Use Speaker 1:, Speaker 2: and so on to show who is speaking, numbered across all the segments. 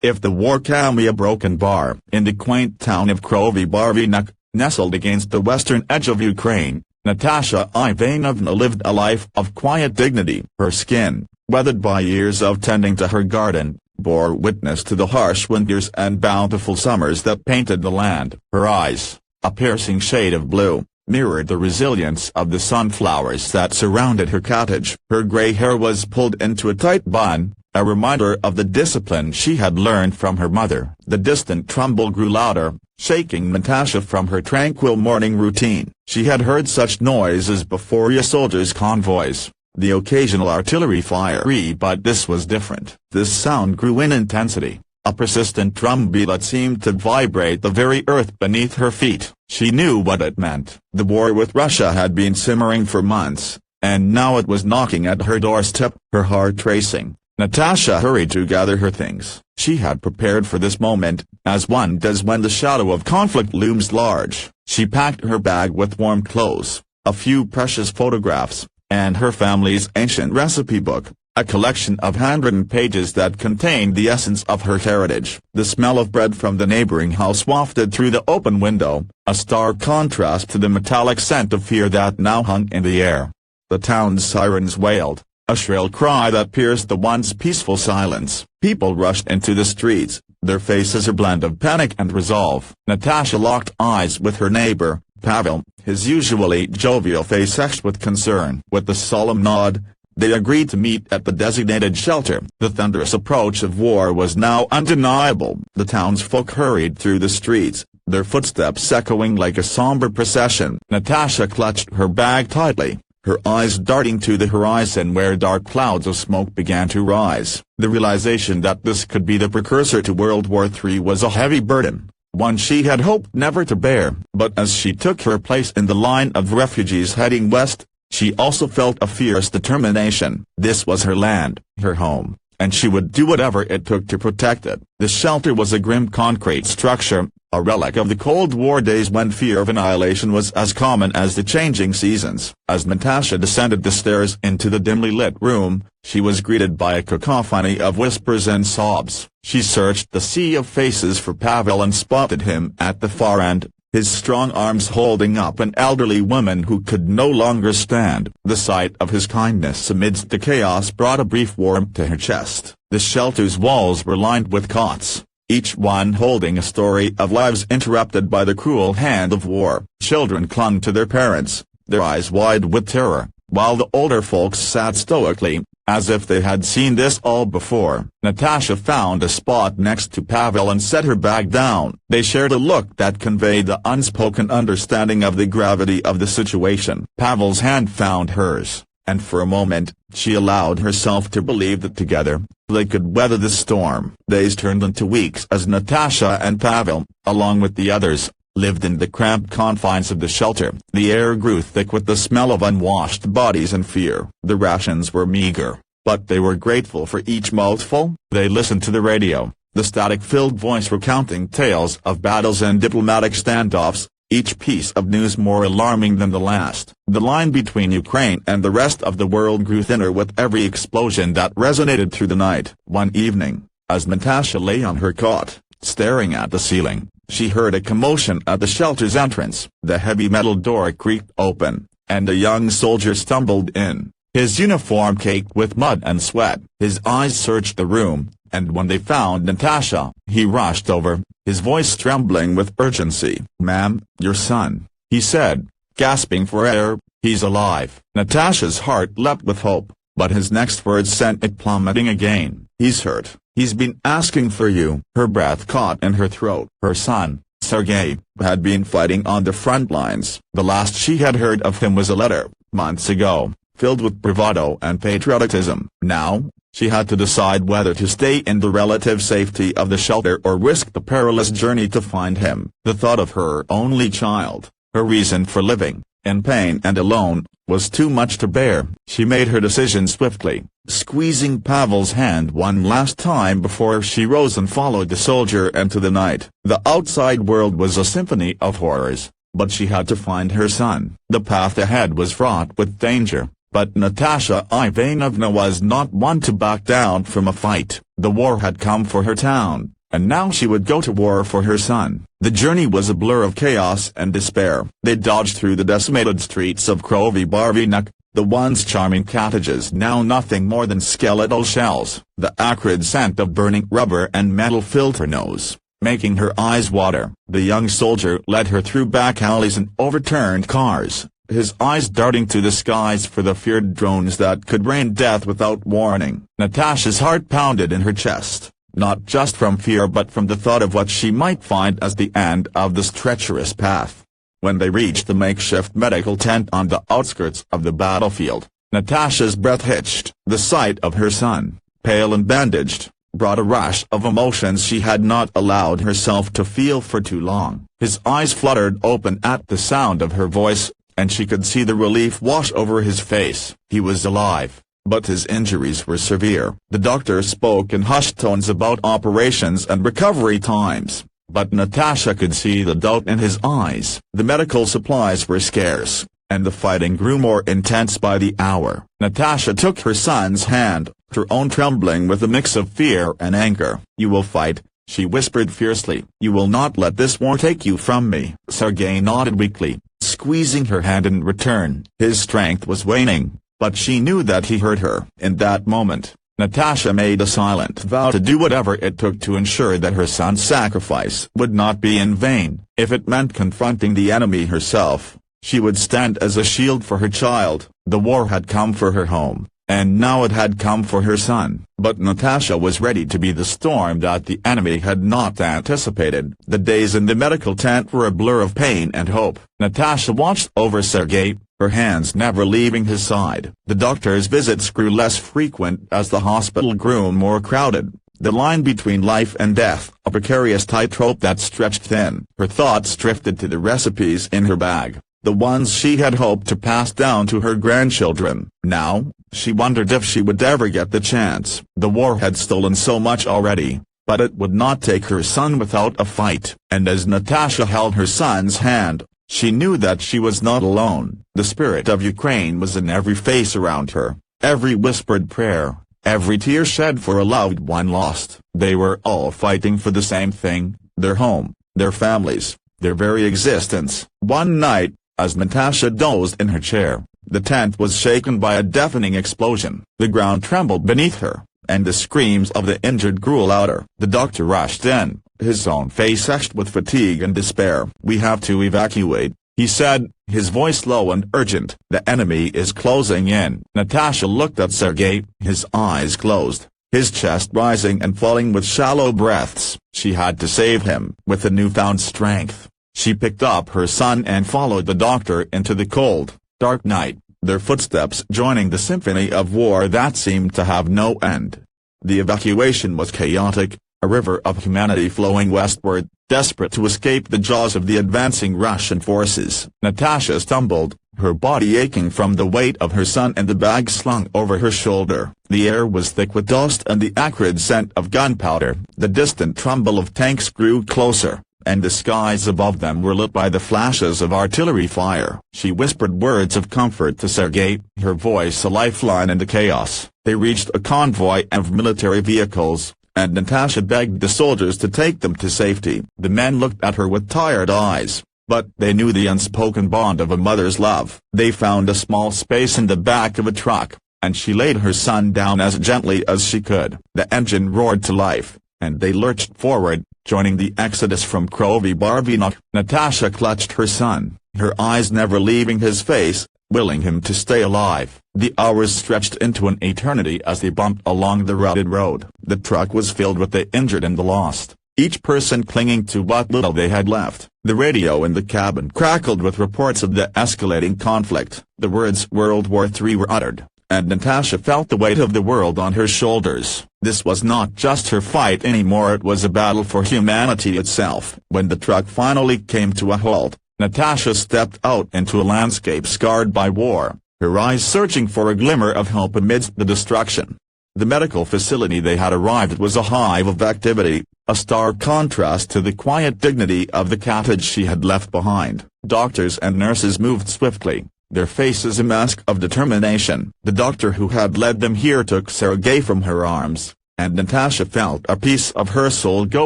Speaker 1: if the war can be a broken bar. In the quaint town of Krovy Barvinok, nestled against the western edge of Ukraine, Natasha Ivanovna lived a life of quiet dignity. Her skin, weathered by years of tending to her garden, bore witness to the harsh winters and bountiful summers that painted the land. Her eyes, a piercing shade of blue, mirrored the resilience of the sunflowers that surrounded her cottage. Her gray hair was pulled into a tight bun, a reminder of the discipline she had learned from her mother. The distant rumble grew louder, shaking Natasha from her tranquil morning routine. She had heard such noises before: soldiers' convoys, the occasional artillery fire, but this was different. This sound grew in intensity, a persistent drumbeat that seemed to vibrate the very earth beneath her feet. She knew what it meant. The war with Russia had been simmering for months, and now it was knocking at her doorstep. Her heart racing, Natasha hurried to gather her things. She had prepared for this moment, as one does when the shadow of conflict looms large. She packed her bag with warm clothes, a few precious photographs, and her family's ancient recipe book, a collection of handwritten pages that contained the essence of her heritage. The smell of bread from the neighboring house wafted through the open window, a stark contrast to the metallic scent of fear that now hung in the air. The town's sirens wailed, a shrill cry that pierced the once peaceful silence. People rushed into the streets, their faces a blend of panic and resolve. Natasha locked eyes with her neighbor, Pavel, his usually jovial face etched with concern. With a solemn nod, they agreed to meet at the designated shelter. The thunderous approach of war was now undeniable. The townsfolk hurried through the streets, their footsteps echoing like a somber procession. Natasha clutched her bag tightly, her eyes darting to the horizon where dark clouds of smoke began to rise. The realization that this could be the precursor to World War III was a heavy burden, one she had hoped never to bear. But as she took her place in the line of refugees heading west, she also felt a fierce determination. This was her land, her home, and she would do whatever it took to protect it. The shelter was a grim concrete structure, a relic of the Cold War days when fear of annihilation was as common as the changing seasons. As Natasha descended the stairs into the dimly lit room, she was greeted by a cacophony of whispers and sobs. She searched the sea of faces for Pavel and spotted him at the far end, his strong arms holding up an elderly woman who could no longer stand. The sight of his kindness amidst the chaos brought a brief warmth to her chest. The shelter's walls were lined with cots, each one holding a story of lives interrupted by the cruel hand of war. Children clung to their parents, their eyes wide with terror, while the older folks sat stoically, as if they had seen this all before. Natasha found a spot next to Pavel and set her bag down. They shared a look that conveyed the unspoken understanding of the gravity of the situation. Pavel's hand found hers, and for a moment, she allowed herself to believe that together, they could weather the storm. Days turned into weeks as Natasha and Pavel, along with the others, lived in the cramped confines of the shelter. The air grew thick with the smell of unwashed bodies and fear. The rations were meager, but they were grateful for each mouthful. They listened to the radio, the static-filled voice recounting tales of battles and diplomatic standoffs, each piece of news more alarming than the last. The line between Ukraine and the rest of the world grew thinner with every explosion that resonated through the night. One evening, as Natasha lay on her cot, staring at the ceiling, she heard a commotion at the shelter's entrance. The heavy metal door creaked open, and a young soldier stumbled in, his uniform caked with mud and sweat. His eyes searched the room, and when they found Natasha, he rushed over, his voice trembling with urgency. "Ma'am, your son," he said, gasping for air. "He's alive." Natasha's heart leapt with hope, but his next words sent it plummeting again. "He's hurt. He's been asking for you." Her breath caught in her throat. Her son, Sergey, had been fighting on the front lines. The last she had heard of him was a letter, months ago, filled with bravado and patriotism. Now, she had to decide whether to stay in the relative safety of the shelter or risk the perilous journey to find him. The thought of her only child, her reason for living, in pain and alone, was too much to bear. She made her decision swiftly, squeezing Pavel's hand one last time before she rose and followed the soldier into the night. The outside world was a symphony of horrors, but she had to find her son. The path ahead was fraught with danger, But Natasha Ivanovna was not one to back down from a fight. The war had come for her town, and now she would go to war for her son. The journey was a blur of chaos and despair. They dodged through the decimated streets of Krovy Barvinok, the once charming cottages now nothing more than skeletal shells. The acrid scent of burning rubber and metal filled her nose, making her eyes water. The young soldier led her through back alleys and overturned cars, his eyes darting to the skies for the feared drones that could rain death without warning. Natasha's heart pounded in her chest, not just from fear but from the thought of what she might find as the end of this treacherous path. When they reached the makeshift medical tent on the outskirts of the battlefield, Natasha's breath hitched. The sight of her son, pale and bandaged, brought a rush of emotions she had not allowed herself to feel for too long. His eyes fluttered open at the sound of her voice, and she could see the relief wash over his face. He was alive, but his injuries were severe. The doctor spoke in hushed tones about operations and recovery times, but Natasha could see the doubt in his eyes. The medical supplies were scarce, and the fighting grew more intense by the hour. Natasha took her son's hand, her own trembling with a mix of fear and anger. "You will fight," she whispered fiercely. "You will not let this war take you from me." Sergey nodded weakly, squeezing her hand in return. His strength was waning, but she knew that he heard her. In that moment, Natasha made a silent vow to do whatever it took to ensure that her son's sacrifice would not be in vain. If it meant confronting the enemy herself, she would stand as a shield for her child. The war had come for her home, and now it had come for her son. But Natasha was ready to be the storm that the enemy had not anticipated. The days in the medical tent were a blur of pain and hope. Natasha watched over Sergei, her hands never leaving his side. The doctor's visits grew less frequent as the hospital grew more crowded. The line between life and death, a precarious tightrope that stretched thin. Her thoughts drifted to the recipes in her bag, the ones she had hoped to pass down to her grandchildren. Now, she wondered if she would ever get the chance. The war had stolen so much already, but it would not take her son without a fight. And as Natasha held her son's hand, she knew that she was not alone. The spirit of Ukraine was in every face around her, every whispered prayer, every tear shed for a loved one lost. They were all fighting for the same thing: their home, their families, their very existence. One night, as Natasha dozed in her chair, the tent was shaken by a deafening explosion. The ground trembled beneath her, and the screams of the injured grew louder. The doctor rushed in, his own face etched with fatigue and despair. "We have to evacuate," he said, his voice low and urgent. "The enemy is closing in." Natasha looked at Sergei, his eyes closed, his chest rising and falling with shallow breaths. She had to save him. With a newfound strength, she picked up her son and followed the doctor into the cold, dark night, their footsteps joining the symphony of war that seemed to have no end. The evacuation was chaotic, a river of humanity flowing westward, desperate to escape the jaws of the advancing Russian forces. Natasha stumbled, her body aching from the weight of her son and the bag slung over her shoulder. The air was thick with dust and the acrid scent of gunpowder. The distant rumble of tanks grew closer, and the skies above them were lit by the flashes of artillery fire. She whispered words of comfort to Sergei, her voice a lifeline in the chaos. They reached a convoy of military vehicles, and Natasha begged the soldiers to take them to safety. The men looked at her with tired eyes, but they knew the unspoken bond of a mother's love. They found a small space in the back of a truck, and she laid her son down as gently as she could. The engine roared to life, and they lurched forward, joining the exodus from Krovy Barvinok. Natasha clutched her son, her eyes never leaving his face, willing him to stay alive. The hours stretched into an eternity as they bumped along the rutted road. The truck was filled with the injured and the lost, each person clinging to what little they had left. The radio in the cabin crackled with reports of the escalating conflict. The words World War III were uttered, and Natasha felt the weight of the world on her shoulders. This was not just her fight anymore, it was a battle for humanity itself. When the truck finally came to a halt, Natasha stepped out into a landscape scarred by war, her eyes searching for a glimmer of hope amidst the destruction. The medical facility they had arrived at was a hive of activity, a stark contrast to the quiet dignity of the cottage she had left behind. Doctors and nurses moved swiftly, their faces a mask of determination. The doctor who had led them here took Sergei from her arms, and Natasha felt a piece of her soul go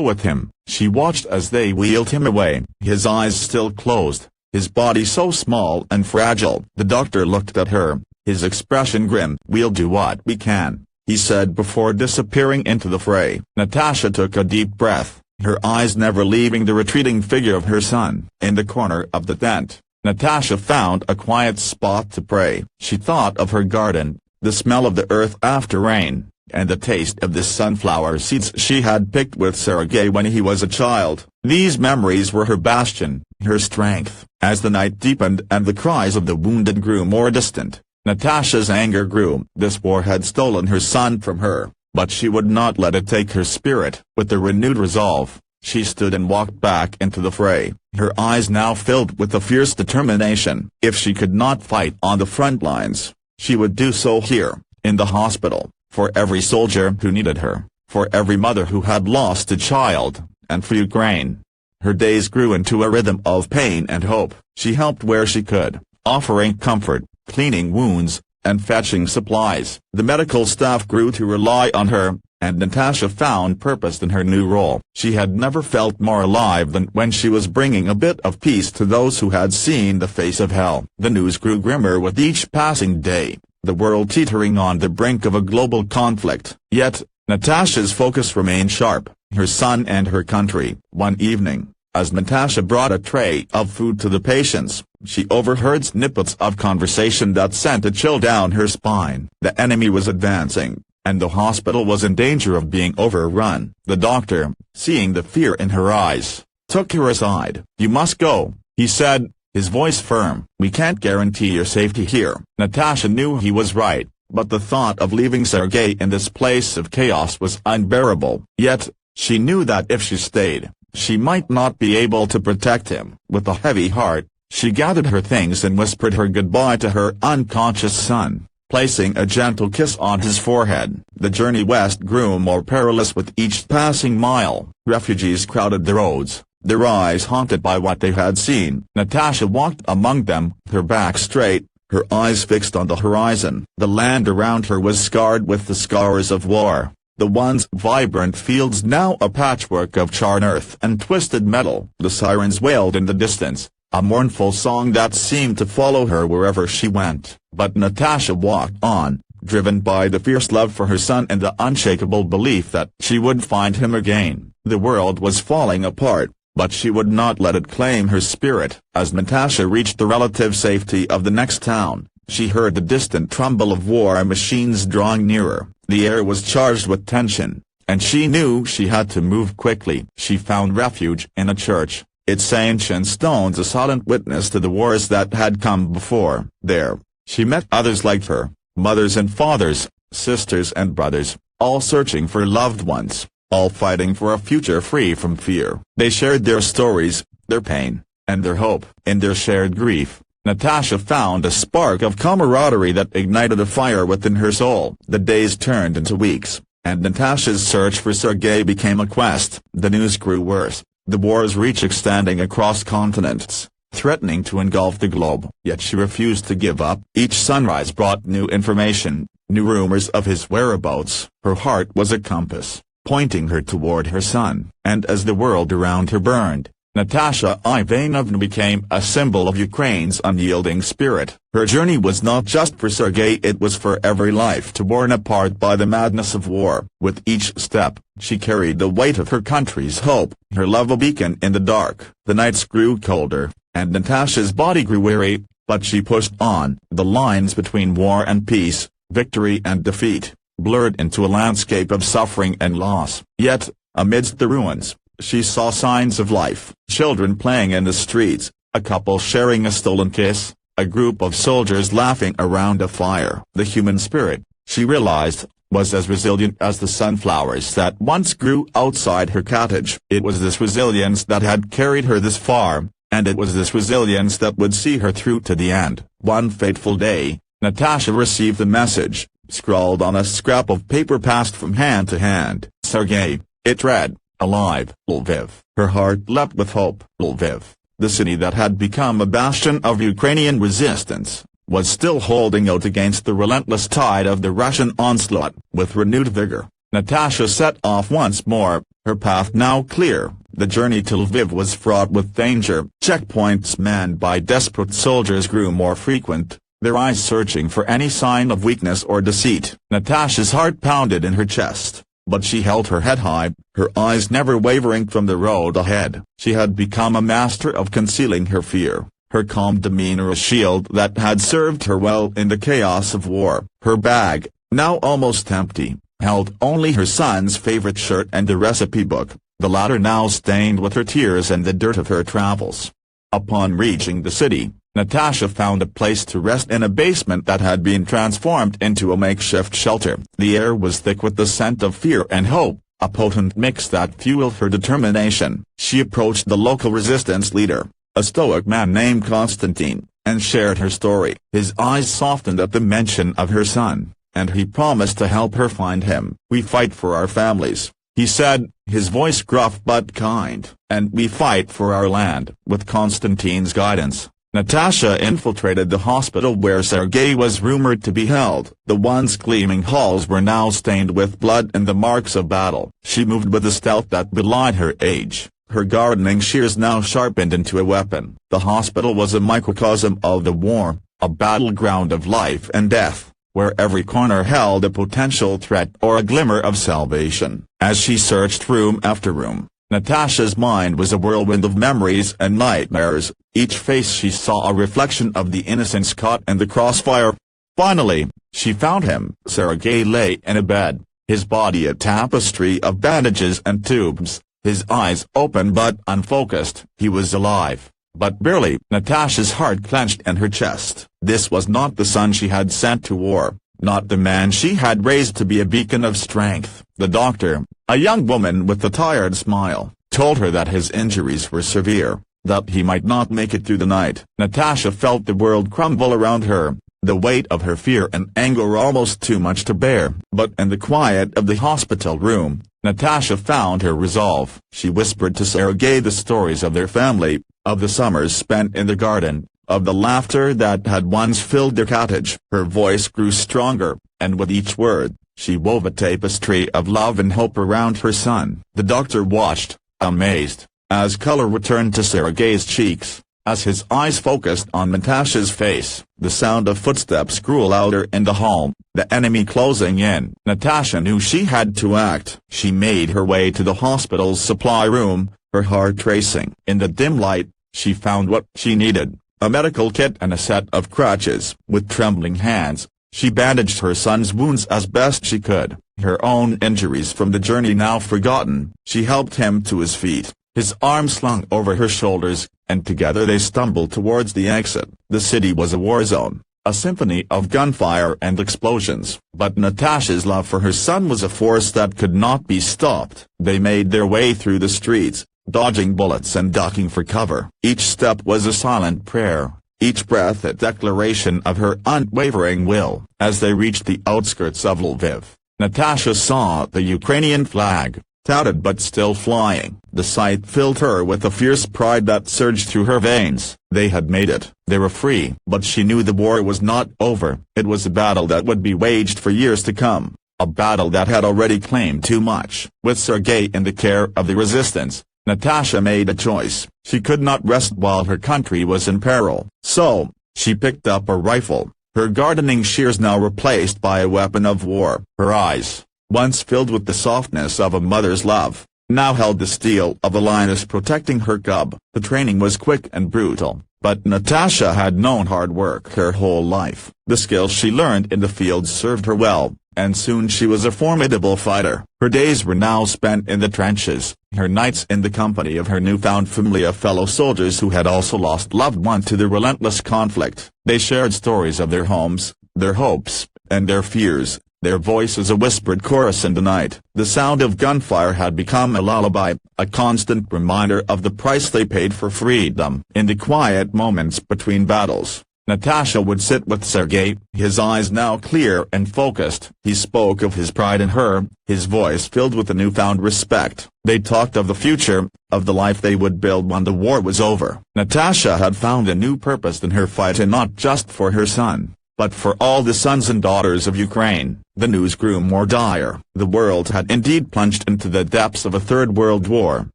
Speaker 1: with him. She watched as they wheeled him away, his eyes still closed, his body so small and fragile. The doctor looked at her, his expression grim. "We'll do what we can," he said before disappearing into the fray. Natasha took a deep breath, her eyes never leaving the retreating figure of her son. In the corner of the tent, Natasha found a quiet spot to pray. She thought of her garden, the smell of the earth after rain, and the taste of the sunflower seeds she had picked with Sergei when he was a child. These memories were her bastion, her strength. As the night deepened and the cries of the wounded grew more distant, Natasha's anger grew. This war had stolen her son from her, but she would not let it take her spirit. With a renewed resolve, she stood and walked back into the fray, her eyes now filled with a fierce determination. If she could not fight on the front lines, she would do so here, in the hospital, for every soldier who needed her, for every mother who had lost a child, and for Ukraine. Her days grew into a rhythm of pain and hope. She helped where she could, offering comfort, cleaning wounds, and fetching supplies. The medical staff grew to rely on her, and Natasha found purpose in her new role. She had never felt more alive than when she was bringing a bit of peace to those who had seen the face of hell. The news grew grimmer with each passing day, the world teetering on the brink of a global conflict. Yet, Natasha's focus remained sharp, her son and her country. One evening, as Natasha brought a tray of food to the patients, she overheard snippets of conversation that sent a chill down her spine. The enemy was advancing, and the hospital was in danger of being overrun. The doctor, seeing the fear in her eyes, took her aside. "You must go," he said, his voice firm. "We can't guarantee your safety here." Natasha knew he was right, but the thought of leaving Sergei in this place of chaos was unbearable. Yet, she knew that if she stayed, she might not be able to protect him. With a heavy heart, she gathered her things and whispered her goodbye to her unconscious son, placing a gentle kiss on his forehead. The journey west grew more perilous with each passing mile. Refugees crowded the roads, their eyes haunted by what they had seen. Natasha walked among them, her back straight, her eyes fixed on the horizon. The land around her was scarred with the scars of war, the once vibrant fields now a patchwork of charred earth and twisted metal. The sirens wailed in the distance, a mournful song that seemed to follow her wherever she went. But Natasha walked on, driven by the fierce love for her son and the unshakable belief that she would find him again. The world was falling apart, but she would not let it claim her spirit. As Natasha reached the relative safety of the next town, she heard the distant rumble of war machines drawing nearer. The air was charged with tension, and she knew she had to move quickly. She found refuge in a church, its ancient stones a silent witness to the wars that had come before. There, she met others like her, mothers and fathers, sisters and brothers, all searching for loved ones, all fighting for a future free from fear. They shared their stories, their pain, and their hope. In their shared grief, Natasha found a spark of camaraderie that ignited a fire within her soul. The days turned into weeks, and Natasha's search for Sergei became a quest. The news grew worse, the war's reach extending across continents, threatening to engulf the globe. Yet she refused to give up. Each sunrise brought new information, new rumors of his whereabouts. Her heart was a compass, pointing her toward her son. And as the world around her burned, Natasha Ivanovna became a symbol of Ukraine's unyielding spirit. Her journey was not just for Sergei, it was for every life torn apart by the madness of war. With each step, she carried the weight of her country's hope, her love a beacon in the dark. The nights grew colder, and Natasha's body grew weary, but she pushed on. The lines between war and peace, victory and defeat, blurred into a landscape of suffering and loss. Yet, amidst the ruins, she saw signs of life. Children playing in the streets, a couple sharing a stolen kiss, a group of soldiers laughing around a fire. The human spirit, she realized, was as resilient as the sunflowers that once grew outside her cottage. It was this resilience that had carried her this far, and it was this resilience that would see her through to the end. One fateful day, Natasha received a message, scrawled on a scrap of paper passed from hand to hand. "Sergei," it read. "Alive, Lviv." Her heart leapt with hope. Lviv, the city that had become a bastion of Ukrainian resistance, was still holding out against the relentless tide of the Russian onslaught. With renewed vigor, Natasha set off once more, her path now clear. The journey to Lviv was fraught with danger. Checkpoints manned by desperate soldiers grew more frequent, their eyes searching for any sign of weakness or deceit. Natasha's heart pounded in her chest, but she held her head high, her eyes never wavering from the road ahead. She had become a master of concealing her fear, her calm demeanor a shield that had served her well in the chaos of war. Her bag, now almost empty, held only her son's favorite shirt and the recipe book, the latter now stained with her tears and the dirt of her travels. Upon reaching the city, Natasha found a place to rest in a basement that had been transformed into a makeshift shelter. The air was thick with the scent of fear and hope, a potent mix that fueled her determination. She approached the local resistance leader, a stoic man named Konstantin, and shared her story. His eyes softened at the mention of her son, and he promised to help her find him. "We fight for our families," he said, his voice gruff but kind. "And we fight for our land." With Konstantin's guidance, Natasha infiltrated the hospital where Sergei was rumored to be held. The once gleaming halls were now stained with blood and the marks of battle. She moved with a stealth that belied her age, her gardening shears now sharpened into a weapon. The hospital was a microcosm of the war, a battleground of life and death, where every corner held a potential threat or a glimmer of salvation. As she searched room after room, Natasha's mind was a whirlwind of memories and nightmares. Each face she saw a reflection of the innocents caught in the crossfire. Finally, she found him. Sergei lay in a bed, his body a tapestry of bandages and tubes, his eyes open but unfocused. He was alive, but barely. Natasha's heart clenched in her chest. This was not the son she had sent to war, not the man she had raised to be a beacon of strength. The doctor, a young woman with a tired smile, told her that his injuries were severe, that he might not make it through the night. Natasha felt the world crumble around her, the weight of her fear and anger almost too much to bear. But in the quiet of the hospital room, Natasha found her resolve. She whispered to Sergei the stories of their family, of the summers spent in the garden, of the laughter that had once filled their cottage. Her voice grew stronger, and with each word, she wove a tapestry of love and hope around her son. The doctor watched, amazed, as color returned to Sergei's cheeks, as his eyes focused on Natasha's face. The sound of footsteps grew louder in the hall, the enemy closing in. Natasha knew she had to act. She made her way to the hospital's supply room, her heart racing. In the dim light, she found what she needed, a medical kit and a set of crutches. With trembling hands, she bandaged her son's wounds as best she could, her own injuries from the journey now forgotten. She helped him to his feet, his arms slung over her shoulders, and together they stumbled towards the exit. The city was a war zone, a symphony of gunfire and explosions. But Natasha's love for her son was a force that could not be stopped. They made their way through the streets, dodging bullets and ducking for cover. Each step was a silent prayer, each breath a declaration of her unwavering will. As they reached the outskirts of Lviv, Natasha saw the Ukrainian flag, touted but still flying. The sight filled her with a fierce pride that surged through her veins. They had made it. They were free. But she knew the war was not over. It was a battle that would be waged for years to come, a battle that had already claimed too much. With Sergei in the care of the resistance, Natasha made a choice. She could not rest while her country was in peril. So, she picked up a rifle, her gardening shears now replaced by a weapon of war. Her eyes, once filled with the softness of a mother's love, now held the steel of a lioness protecting her cub. The training was quick and brutal, but Natasha had known hard work her whole life. The skills she learned in the field served her well, and soon she was a formidable fighter. Her days were now spent in the trenches, her nights in the company of her newfound family of fellow soldiers who had also lost loved ones to the relentless conflict. They shared stories of their homes, their hopes, and their fears, their voices a whispered chorus in the night. The sound of gunfire had become a lullaby, a constant reminder of the price they paid for freedom. In the quiet moments between battles, Natasha would sit with Sergei, his eyes now clear and focused. He spoke of his pride in her, his voice filled with a newfound respect. They talked of the future, of the life they would build when the war was over. Natasha had found a new purpose in her fight, and not just for her son, but for all the sons and daughters of Ukraine. The news grew more dire. The world had indeed plunged into the depths of a third world war.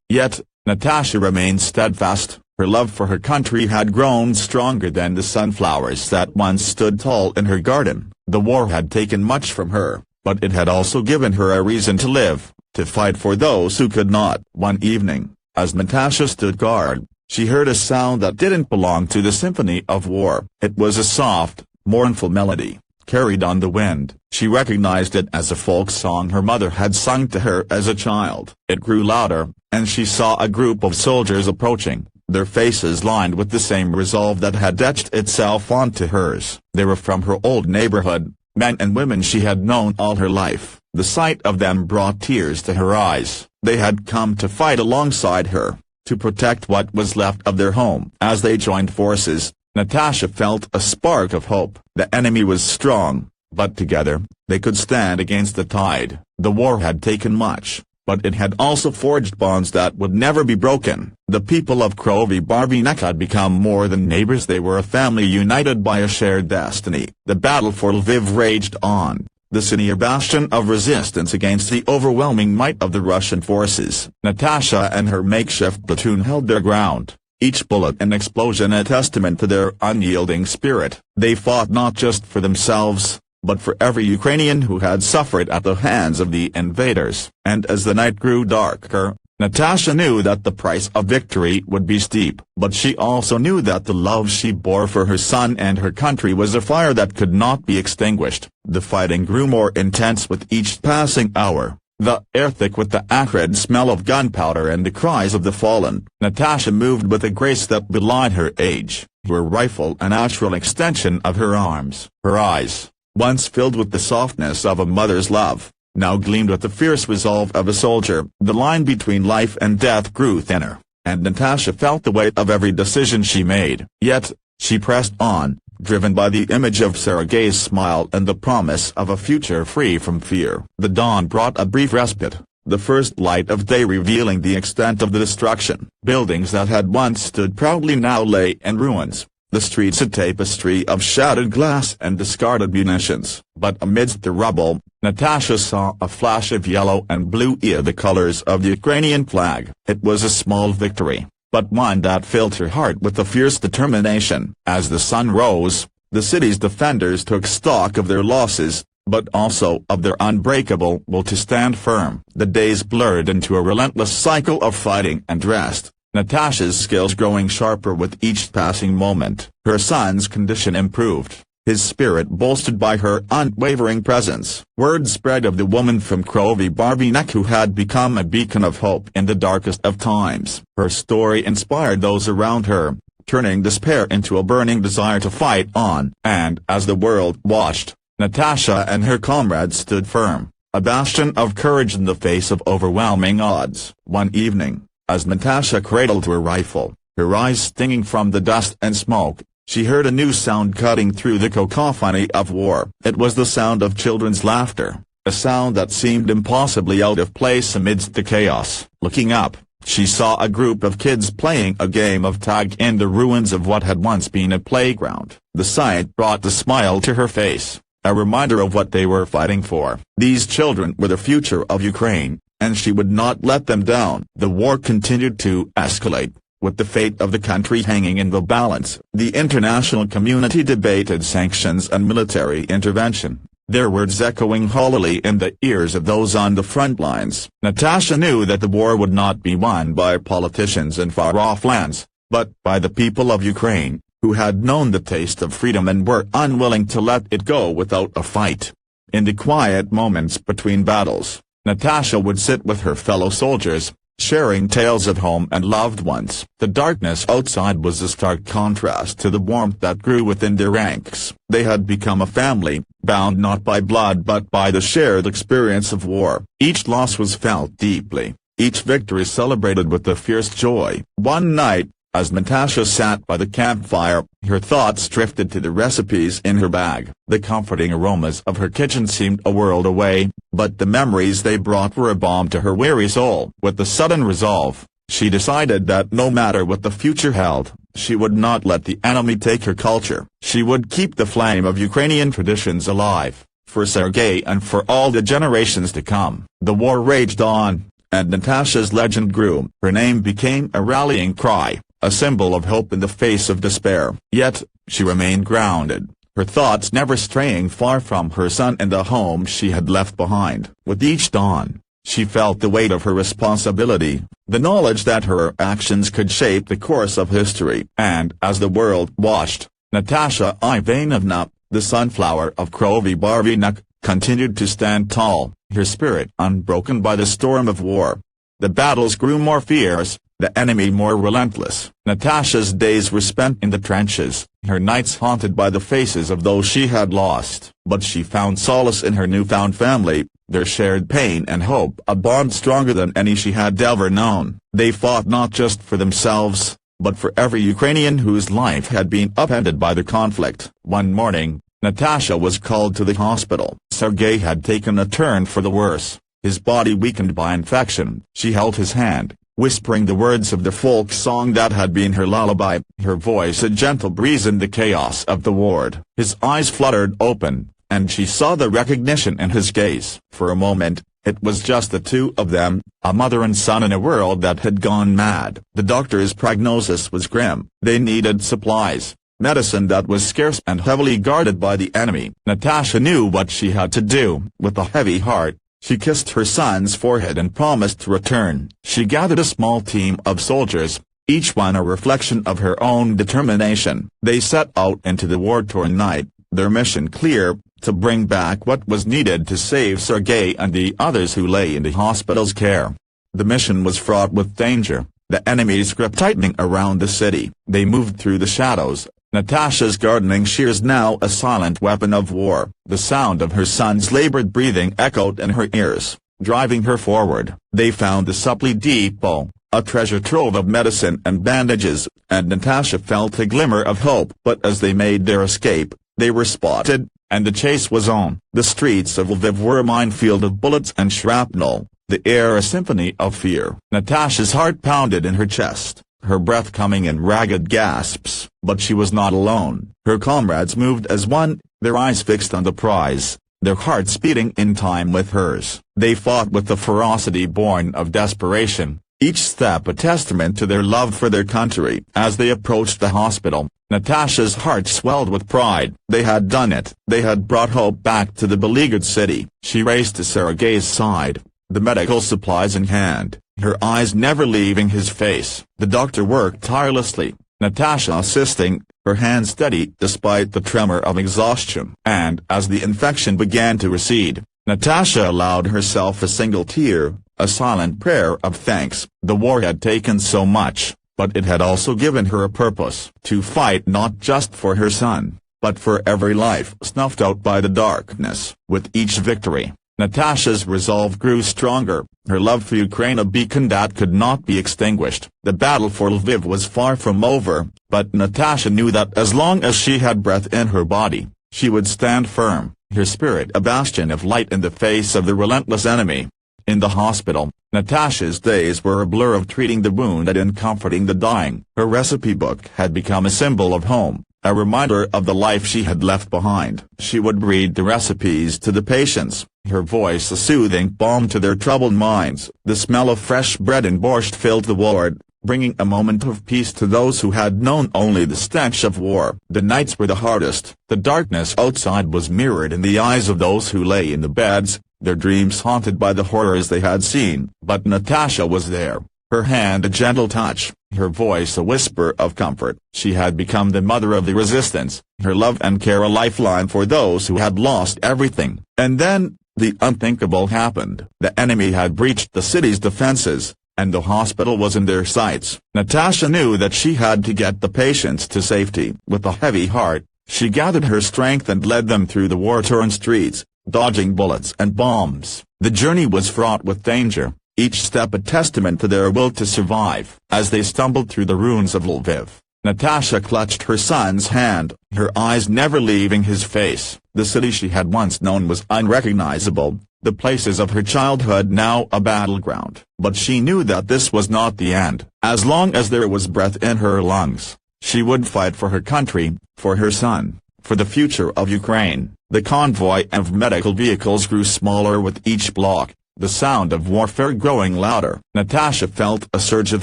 Speaker 1: Yet, Natasha remained steadfast. Her love for her country had grown stronger than the sunflowers that once stood tall in her garden. The war had taken much from her, but it had also given her a reason to live, to fight for those who could not. One evening, as Natasha stood guard, she heard a sound that didn't belong to the symphony of war. It was a soft, mournful melody, carried on the wind. She recognized it as a folk song her mother had sung to her as a child. It grew louder, and she saw a group of soldiers approaching, their faces lined with the same resolve that had etched itself onto hers. They were from her old neighborhood, men and women she had known all her life. The sight of them brought tears to her eyes. They had come to fight alongside her, to protect what was left of their home. As they joined forces, Natasha felt a spark of hope. The enemy was strong, but together, they could stand against the tide. The war had taken much, but it had also forged bonds that would never be broken. The people of Krovy Barvinok had become more than neighbors. They were a family united by a shared destiny. The battle for Lviv raged on, the city a bastion of resistance against the overwhelming might of the Russian forces. Natasha and her makeshift platoon held their ground, each bullet and explosion a testament to their unyielding spirit. They fought not just for themselves, but for every Ukrainian who had suffered at the hands of the invaders. And as the night grew darker, Natasha knew that the price of victory would be steep. But she also knew that the love she bore for her son and her country was a fire that could not be extinguished. The fighting grew more intense with each passing hour, the air thick with the acrid smell of gunpowder and the cries of the fallen. Natasha moved with a grace that belied her age, her rifle a natural extension of her arms. Her eyes, once filled with the softness of a mother's love, now gleamed with the fierce resolve of a soldier. The line between life and death grew thinner, and Natasha felt the weight of every decision she made. Yet, she pressed on, driven by the image of Sergei's smile and the promise of a future free from fear. The dawn brought a brief respite, the first light of day revealing the extent of the destruction. Buildings that had once stood proudly now lay in ruins, the streets a tapestry of shattered glass and discarded munitions. But amidst the rubble, Natasha saw a flash of yellow and blue, the colors of the Ukrainian flag. It was a small victory, but one that filled her heart with a fierce determination. As the sun rose, the city's defenders took stock of their losses, but also of their unbreakable will to stand firm. The days blurred into a relentless cycle of fighting and rest, Natasha's skills growing sharper with each passing moment. Her son's condition improved, his spirit bolstered by her unwavering presence. Word spread of the woman from Krovy Barvinok who had become a beacon of hope in the darkest of times. Her story inspired those around her, turning despair into a burning desire to fight on. And as the world watched, Natasha and her comrades stood firm, a bastion of courage in the face of overwhelming odds. One evening, as Natasha cradled her rifle, her eyes stinging from the dust and smoke, she heard a new sound cutting through the cacophony of war. It was the sound of children's laughter, a sound that seemed impossibly out of place amidst the chaos. Looking up, she saw a group of kids playing a game of tag in the ruins of what had once been a playground. The sight brought a smile to her face, a reminder of what they were fighting for. These children were the future of Ukraine, and she would not let them down. The war continued to escalate, with the fate of the country hanging in the balance. The international community debated sanctions and military intervention, their words echoing hollowly in the ears of those on the front lines. Natasha knew that the war would not be won by politicians in far-off lands, but by the people of Ukraine, who had known the taste of freedom and were unwilling to let it go without a fight. In the quiet moments between battles, Natasha would sit with her fellow soldiers, sharing tales of home and loved ones. The darkness outside was a stark contrast to the warmth that grew within their ranks. They had become a family, bound not by blood but by the shared experience of war. Each loss was felt deeply, each victory celebrated with a fierce joy. One night, As Natasha sat by the campfire, her thoughts drifted to the recipes in her bag. The comforting aromas of her kitchen seemed a world away, but the memories they brought were a balm to her weary soul. With a sudden resolve, she decided that no matter what the future held, she would not let the enemy take her culture. She would keep the flame of Ukrainian traditions alive, for Sergei and for all the generations to come. The war raged on, and Natasha's legend grew. Her name became a rallying cry, a symbol of hope in the face of despair. Yet, she remained grounded, her thoughts never straying far from her son and the home she had left behind. With each dawn, she felt the weight of her responsibility, the knowledge that her actions could shape the course of history. And as the world watched, Natasha Ivanovna, the sunflower of Krovy Barvinok, continued to stand tall, her spirit unbroken by the storm of war. The battles grew more fierce, the enemy more relentless. Natasha's days were spent in the trenches, her nights haunted by the faces of those she had lost. But she found solace in her newfound family, their shared pain and hope, a bond stronger than any she had ever known. They fought not just for themselves, but for every Ukrainian whose life had been upended by the conflict. One morning, Natasha was called to the hospital. Sergey had taken a turn for the worse, his body weakened by infection. She held his hand, whispering the words of the folk song that had been her lullaby, her voice a gentle breeze in the chaos of the ward. His eyes fluttered open, and she saw the recognition in his gaze. For a moment, it was just the two of them, a mother and son in a world that had gone mad. The doctor's prognosis was grim. They needed supplies, medicine that was scarce and heavily guarded by the enemy. Natasha knew what she had to do. With a heavy heart, she kissed her son's forehead and promised to return. She gathered a small team of soldiers, each one a reflection of her own determination. They set out into the war-torn night, their mission clear, to bring back what was needed to save Sergei and the others who lay in the hospital's care. The mission was fraught with danger, the enemy's grip tightening around the city. They moved through the shadows, Natasha's gardening shears now a silent weapon of war. The sound of her son's labored breathing echoed in her ears, driving her forward. They found the supply depot, a treasure trove of medicine and bandages, and Natasha felt a glimmer of hope. But as they made their escape, they were spotted, and the chase was on. The streets of Lviv were a minefield of bullets and shrapnel, the air a symphony of fear. Natasha's heart pounded in her chest, her breath coming in ragged gasps. But she was not alone. Her comrades moved as one, their eyes fixed on the prize, their hearts beating in time with hers. They fought with the ferocity born of desperation, each step a testament to their love for their country. As they approached the hospital, Natasha's heart swelled with pride. They had done it. They had brought hope back to the beleaguered city. She raced to Sergei's side, the medical supplies in hand, her eyes never leaving his face. The doctor worked tirelessly, Natasha assisting, her hands steady despite the tremor of exhaustion. And as the infection began to recede, Natasha allowed herself a single tear, a silent prayer of thanks. The war had taken so much, but it had also given her a purpose. To fight not just for her son, but for every life snuffed out by the darkness. With each victory, Natasha's resolve grew stronger, her love for Ukraine a beacon that could not be extinguished. The battle for Lviv was far from over, but Natasha knew that as long as she had breath in her body, she would stand firm, her spirit a bastion of light in the face of the relentless enemy. In the hospital, Natasha's days were a blur of treating the wounded and comforting the dying. Her recipe book had become a symbol of home, a reminder of the life she had left behind. She would read the recipes to the patients, her voice a soothing balm to their troubled minds. The smell of fresh bread and borscht filled the ward, bringing a moment of peace to those who had known only the stench of war. The nights were the hardest. The darkness outside was mirrored in the eyes of those who lay in the beds, their dreams haunted by the horrors they had seen. But Natasha was there, her hand a gentle touch, her voice a whisper of comfort. She had become the mother of the resistance, her love and care a lifeline for those who had lost everything. And then, the unthinkable happened. The enemy had breached the city's defenses, and the hospital was in their sights. Natasha knew that she had to get the patients to safety. With a heavy heart, she gathered her strength and led them through the war-torn streets, dodging bullets and bombs. The journey was fraught with danger, each step a testament to their will to survive. As they stumbled through the ruins of Lviv, Natasha clutched her son's hand, her eyes never leaving his face. The city she had once known was unrecognizable, the places of her childhood now a battleground. But she knew that this was not the end. As long as there was breath in her lungs, she would fight for her country, for her son, for the future of Ukraine. The convoy of medical vehicles grew smaller with each block, the sound of warfare growing louder. Natasha felt a surge of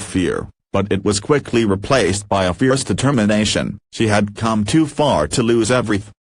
Speaker 1: fear, but it was quickly replaced by a fierce determination. She had come too far to lose everything.